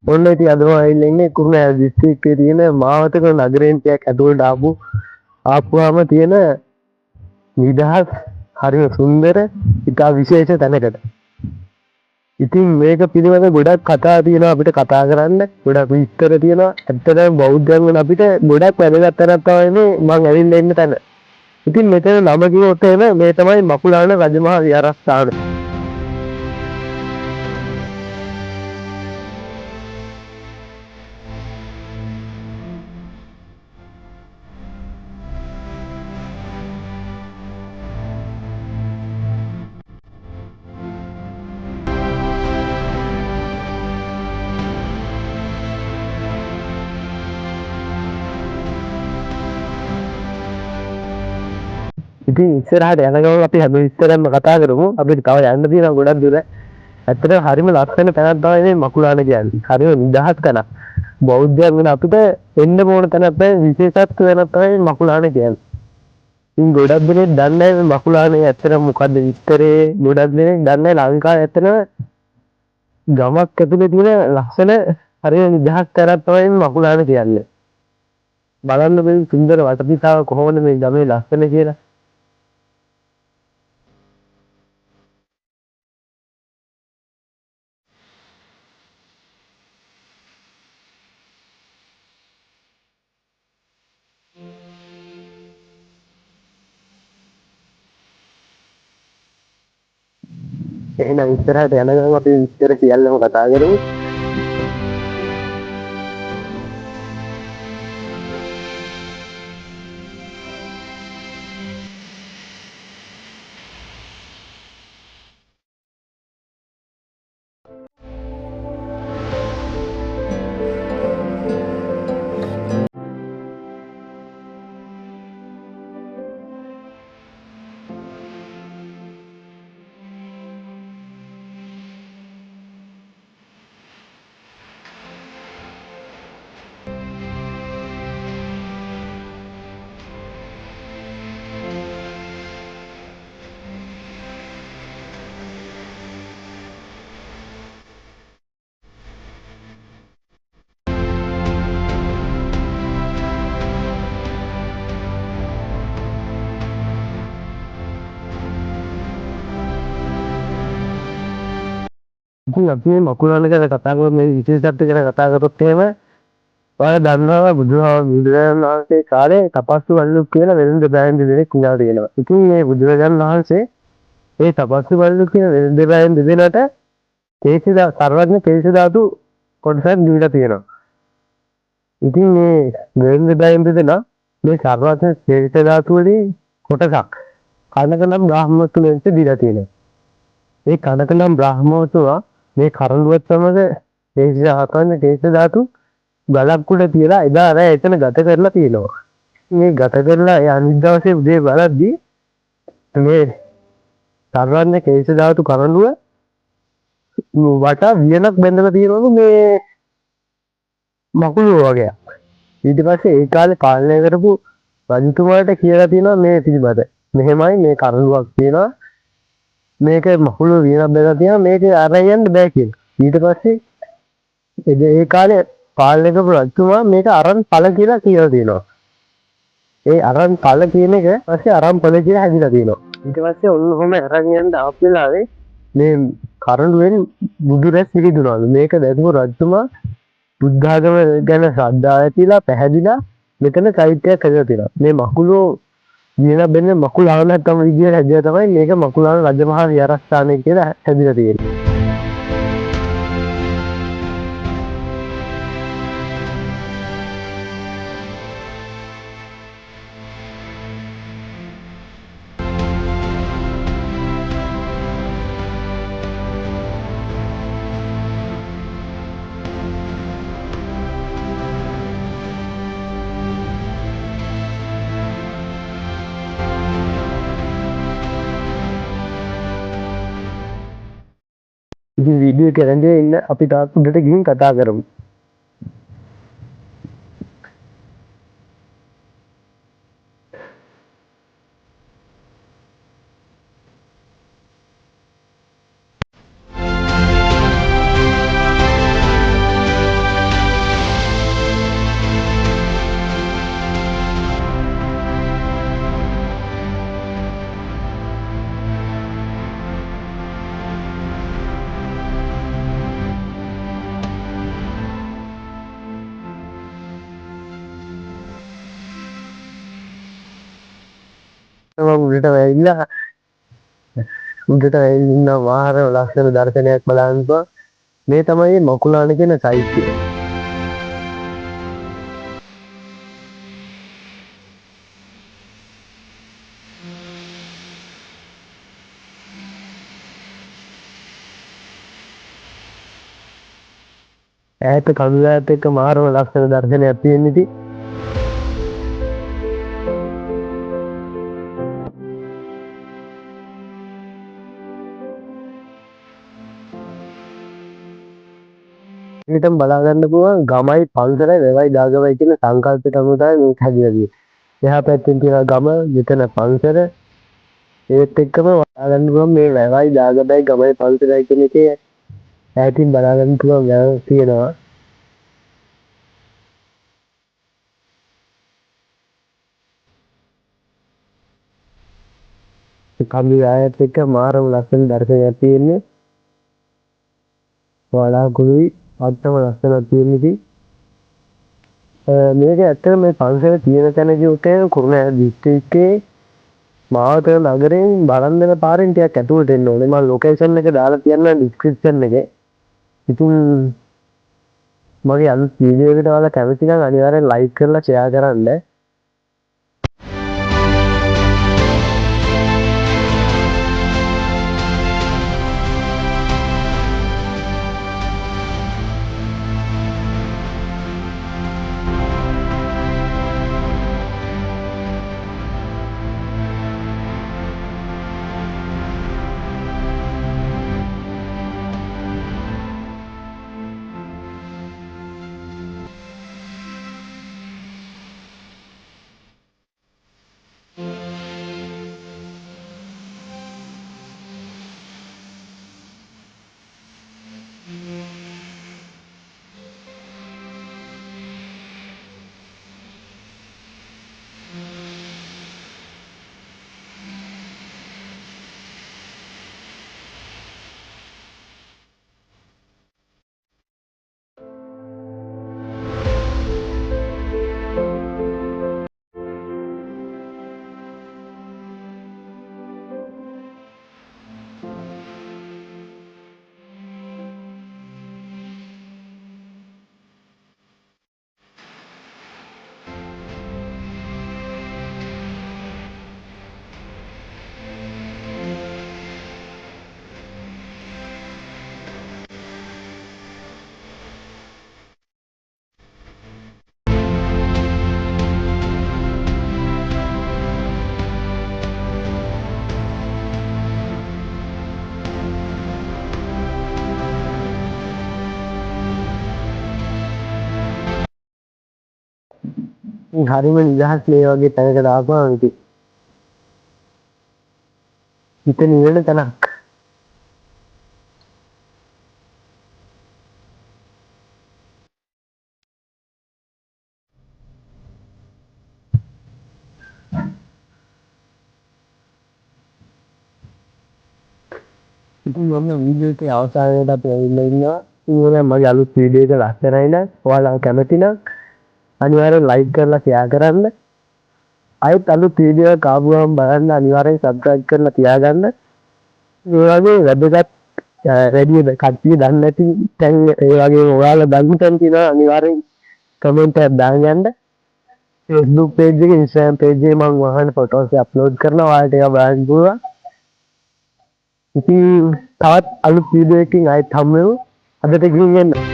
ඔන්න ඉතින් අද මම ඇවිල්ලා ඉන්නේ කුරුණෑගල දිස්ත්‍රික්කයේ තියෙන මාවතක නගරේන්තියක් ඇතුළට ආපුවාම තියෙන නිදහස් හරිම සුන්දර ඉතා විශේෂ තැනකට. ඉතින් මේක පිළිබඳ ගොඩක් කතා තියෙනවා අපිට කතා කරන්න. ගොඩක් විස්තර තියෙනවා. ඇත්තටම බෞද්ධයන් වන අපිට ගොඩක් වැදගත් තැනක් තමයි මේ මම ඇවිල්ලා ඉන්න තැන. ඉතින් මෙතන නම කිව්වොත් එහෙම මේ තමයි මකුලාන රජමහා විහාරස්ථාන. ඉතින් ඉස්සරහට යන ගමන් අපි හැම විස්තරයක්ම කතා කරමු. අපිට තව යන්න තියෙනවා ගොඩක් දුර. ඇත්තටම හරිම ලස්සන තැනක් තමයි මේ මකුලාන කියන්නේ. හරිම නිදහස් තැනක්. බෞද්ධයන් වෙන අපිට එන්න ඕන තැනක් තමයි විශේෂත්ව වෙනක් තමයි මකුලාන කියන්නේ. ඉතින් ගොඩක් දෙනෙක් දන්නේ නැහැ මේ මකුලානේ ඇත්තටම මොකද්ද විස්තරේ. ගොඩක් දෙනෙක් දන්නේ නැහැ ලංකාවේ ඇත්තටම ගමක් ඇතුලේ තියෙන ලස්සන හරිම නිදහස් තැනක් තමයි මේ මකුලාන කියන්නේ. බලන්න මේ සුන්දර වටපිටාව කොහොමද මේ ගමේ ලස්සන කියලා. එහෙනම් ඉස්සරහට යන ගමන් අපි විස්තර සියල්ලම කතා කරමු. ඉතින් අපි මේ මකුලාන ගැන කතා කරමු මේ විශේෂත්ව ගැන කතා කරොත් එහෙම ඔයාලා දන්නවා බුදුරජාණන් වහන්සේ කාලේ තපස්සු වල්ලු කියලා වෙළඳ බෑන් දෙදෙනෙක් ඉඳලා තියෙනවා. ඉතින් මේ බුදුරජාණන් වහන්සේ ඒ තපස්සු වල්ලු කියන වෙළඳ බෑන් දෙදෙනාට සර්වඥ කේශ ධාතු කොටසක් දීලා තියෙනවා. ඉතින් මේ වෙළඳ බෑන් දෙදෙනා මේ සර්වඥ කේශ ධාතු වලින් කොටසක් කනකනම් බ්‍රාහ්මතුන්ට දීලා තියෙනවා. ඒ කනකනම් බ්‍රාහ්මතුන්ා මේ කරඬුවත් සමග කේශ ධාතු ගලක් උඩ තියලා එදා රෑ එතන ගත කරලා තියෙනවා. මේ ගත කරලා ඒ අනිත් දවසේ උදේ බලද්දී මේ සර්වඥ කේශ ධාතු කරඬුව වට වියනක් බැඳලා තියෙනවලු මේ මකුළුව වගේ. ඊට පස්සේ ඒ කාලේ පාලනය කරපු රජතුමාට කියලා තියෙනවා මේ පිළිබඳ. මෙහෙමයි මේ කරඬුවක් තියෙනවා. මේක මකුළුව වියනක් බැඳලා තියෙනවා. මේක අරන් යන්න බෑ කියලා. ඊට පස්සේ ඒ කාලේ පාලනය කරපු රජතුමා මේක අරන් ඵල කියලා තියෙනවා. ඒ අරන් ඵල කියන එක පස්සේ අරන් ඵල කියලා හැදිලා තියෙනවා. ඊට පස්සේ ඔන්න ඔහම අරන් යන්න ආපු වෙලාවේ මේ කරඬුවෙන් බුදු රැස් විහිදුනවලු. මේක දැකපු රජතුමා බුද්ධ ආගම ගැන ශ්‍රද්ධාව ඇතිලා පැහැදිලා මෙතන චෛත්‍යයක් හදලා තියෙනවා. මේ මකුලෝ දින බෙන්න මකුලාන තම විදියට හැදලා තමයි මේක මකුලාන රජමහා විහාරස්ථානය කියලා හැදිලා තියෙන්නේ. ඉතින් වීඩියෝ එක රැඳිලා ඉන්න අපි තාත් උඩට ගිහින් කතා කරමු. මම උඩට වැවිලා උඩට වැවිලා වාහන ලස්සන දර්ශනයක් බලන්නවා. මේ තමයි මකුලාන කියන සයිට් එක. ඈත කඳුලත් එක්ක මාරම ලස්සන දර්ශනයක් තියෙන ඉතින් ඊටම බලා ගන්න පුළුවන් ගමයි පන්සලයි වැවයි දාගමයි කියන සංකල්පයට අනුව තමයි මේක හැදිලා තියෙන්නේ. එහා පැත්තෙන් තියෙන ගම, මෙතන පන්සල, ඒත් එක්කම බලා ගන්න පුළුවන් මේ වැවයි දාගමයි ගමයි පන්සලයි කියන එකේ ඈතින් බලා ගන්න පුළුවන් වැව තියෙනවා. කඳු යායත් එක්ක මාරම ලස්සන දර්ශනයක් තියෙන්නේ. වලාකුළුයි අත්තම ලස්සනක් තියෙන ඉතින් මේක ඇත්තටම මේ පන්සල තියෙන තැනදී උතේ කුරුණෑගල දිස්ත්‍රික්කයේ මාවත නගරයෙන් බලන්දර පාරෙන් ටිකක් ඇතුළට එන්න ඕනේ. මම ලොකේෂන් එක දාලා තියන්නම් ඩිස්ක්‍රිප්ෂන් එකේ. ඉතින් මගේ අලුත් වීඩියෝ එකට ඔයාලා කැමති නම් අනිවාර්යෙන් ලයික් කරලා ෂෙයා කරන්න. හරිම නිදහස් මේ වගේ තැනකට ආපුවම ඉතින් හිත නිවෙන තැනක්. ඉතින් මම වීඩියෝ එකේ අවසානයේදී අපි ඇවිල්ලා ඉන්නවා. ඉතින් මගේ අලුත් වීඩියෝ එක ලස්සනයි නම් ඔයාලා කැමති නම් අනිවාර්යෙන් ලයික් කරලා ෂෙයා කරන්න. අයිත් අලුත් වීඩියෝ එක ආවම බලන්න අනිවාර්යෙන් සබ්ස්ක්‍රයිබ් කරලා තියාගන්න. මේ වගේ වැදගත් රේඩියෝ කට්ටිය දන්නේ නැති තැන් ඒ වගේ ඔයාලා දන්න තැන් තියෙනවා අනිවාර්යෙන් කමෙන්ට් එකක් දාන්න යන්න. Facebook page එකේ Instagram page එකේ මම වහන ෆොටෝස් අප්ලෝඩ් කරනවා. ඔයාලට ඒවා බලන්න පුළුවන්. ඉතින් තවත් අලුත් වීඩියෝ එකකින් ආයෙත් හමු වෙමු. අදට ගිහින් එන්න.